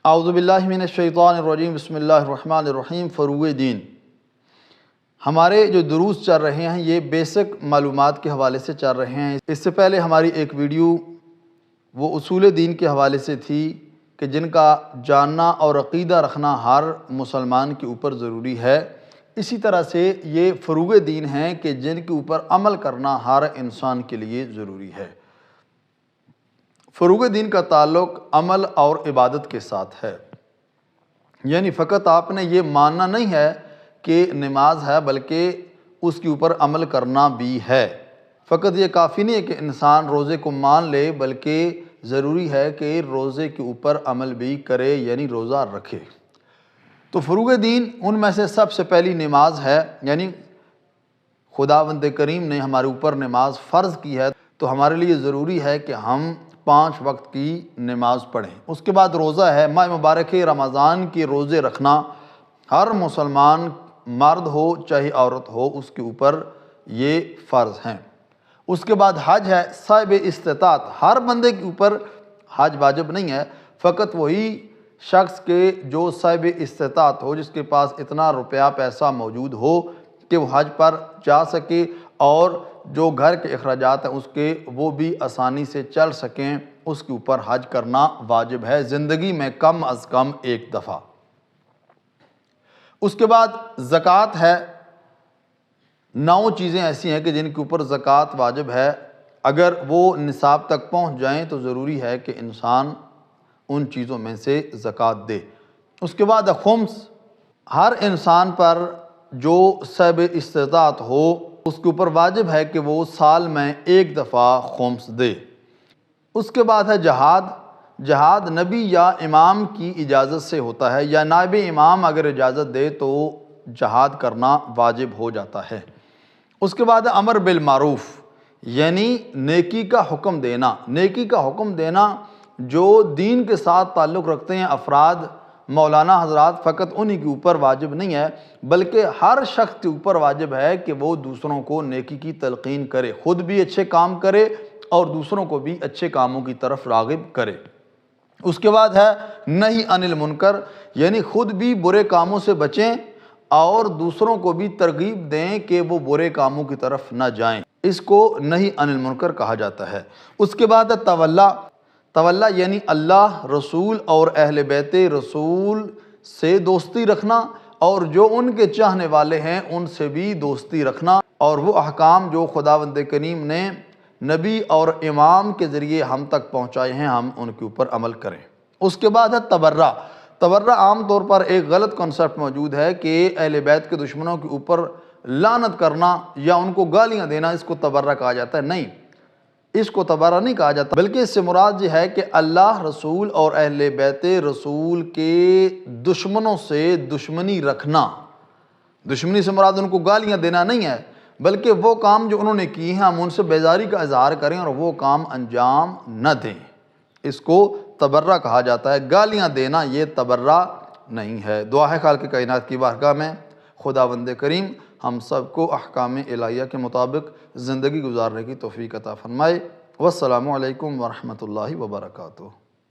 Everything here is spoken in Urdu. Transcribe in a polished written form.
اعوذ باللہ من الشیطان الرجیم بسم اللہ الرحمن الرحیم۔ فروغ دین، ہمارے جو دروس چل رہے ہیں یہ بیسک معلومات کے حوالے سے چل رہے ہیں۔ اس سے پہلے ہماری ایک ویڈیو وہ اصول دین کے حوالے سے تھی کہ جن کا جاننا اور عقیدہ رکھنا ہر مسلمان کے اوپر ضروری ہے۔ اسی طرح سے یہ فروغ دین ہیں کہ جن کے اوپر عمل کرنا ہر انسان کے لیے ضروری ہے۔ فروغ دین کا تعلق عمل اور عبادت کے ساتھ ہے، یعنی فقط آپ نے یہ ماننا نہیں ہے کہ نماز ہے بلکہ اس کے اوپر عمل کرنا بھی ہے۔ فقط یہ کافی نہیں ہے کہ انسان روزے کو مان لے، بلکہ ضروری ہے کہ روزے کے اوپر عمل بھی کرے، یعنی روزہ رکھے۔ تو فروغ دین ان میں سے سب سے پہلی نماز ہے، یعنی خداوند کریم نے ہمارے اوپر نماز فرض کی ہے، تو ہمارے لیے ضروری ہے کہ ہم 5 وقت کی نماز پڑھیں۔ اس کے بعد روزہ ہے، ماہ مبارک رمضان کے روزے رکھنا ہر مسلمان مرد ہو چاہے عورت ہو اس کے اوپر یہ فرض ہیں۔ اس کے بعد حج ہے، صاحب استطاعت ہر بندے کے اوپر حج واجب نہیں ہے، فقط وہی شخص کے جو صاحب استطاعت ہو، جس کے پاس اتنا روپیہ پیسہ موجود ہو کہ وہ حج پر جا سکے اور جو گھر کے اخراجات ہیں اس کے وہ بھی آسانی سے چل سکیں، اس کے اوپر حج کرنا واجب ہے زندگی میں کم از کم ایک دفعہ۔ اس کے بعد زکوٰۃ ہے، 9 چیزیں ایسی ہیں کہ جن کے اوپر زکوٰۃ واجب ہے، اگر وہ نصاب تک پہنچ جائیں تو ضروری ہے کہ انسان ان چیزوں میں سے زکوٰۃ دے۔ اس کے بعد خمس، ہر انسان پر جو صاحب استطاعت ہو اس کے اوپر واجب ہے کہ وہ سال میں 1 دفعہ خمس دے۔ اس کے بعد ہے جہاد۔ جہاد نبی یا امام کی اجازت سے ہوتا ہے، یا نائب امام اگر اجازت دے تو جہاد کرنا واجب ہو جاتا ہے۔ اس کے بعد امر بالمعروف، یعنی نیکی کا حکم دینا۔ نیکی کا حکم دینا جو دین کے ساتھ تعلق رکھتے ہیں افراد، مولانا حضرات، فقط انہی کے اوپر واجب نہیں ہے بلکہ ہر شخص کے اوپر واجب ہے کہ وہ دوسروں کو نیکی کی تلقین کرے، خود بھی اچھے کام کرے اور دوسروں کو بھی اچھے کاموں کی طرف راغب کرے۔ اس کے بعد ہے نہی عن المنکر، یعنی خود بھی برے کاموں سے بچیں اور دوسروں کو بھی ترغیب دیں کہ وہ برے کاموں کی طرف نہ جائیں، اس کو نہی عن المنکر کہا جاتا ہے۔ اس کے بعد ہے تولا، یعنی اللہ، رسول اور اہل بیت رسول سے دوستی رکھنا اور جو ان کے چاہنے والے ہیں ان سے بھی دوستی رکھنا، اور وہ احکام جو خداوند کریم نے نبی اور امام کے ذریعے ہم تک پہنچائے ہیں ہم ان کے اوپر عمل کریں۔ اس کے بعد ہے تبرہ عام طور پر ایک غلط کنسپٹ موجود ہے کہ اہل بیت کے دشمنوں کے اوپر لعنت کرنا یا ان کو گالیاں دینا اس کو تبرہ کہا جاتا ہے۔ نہیں، اس کو تبرہ نہیں کہا جاتا، بلکہ اس سے مراد یہ ہے کہ اللہ، رسول اور اہل بیت رسول کے دشمنوں سے دشمنی رکھنا۔ دشمنی سے مراد ان کو گالیاں دینا نہیں ہے، بلکہ وہ کام جو انہوں نے کی ہیں ہم ان سے بیزاری کا اظہار کریں اور وہ کام انجام نہ دیں، اس کو تبرہ کہا جاتا ہے۔ گالیاں دینا یہ تبرہ نہیں ہے۔ دعا ہے خالق کائنات کی بارگاہ میں خداوند کریم ہم سب کو احکام الہیہ کے مطابق زندگی گزارنے کی توفیق عطا فرمائے۔ والسلام علیکم ورحمۃ اللہ وبرکاتہ۔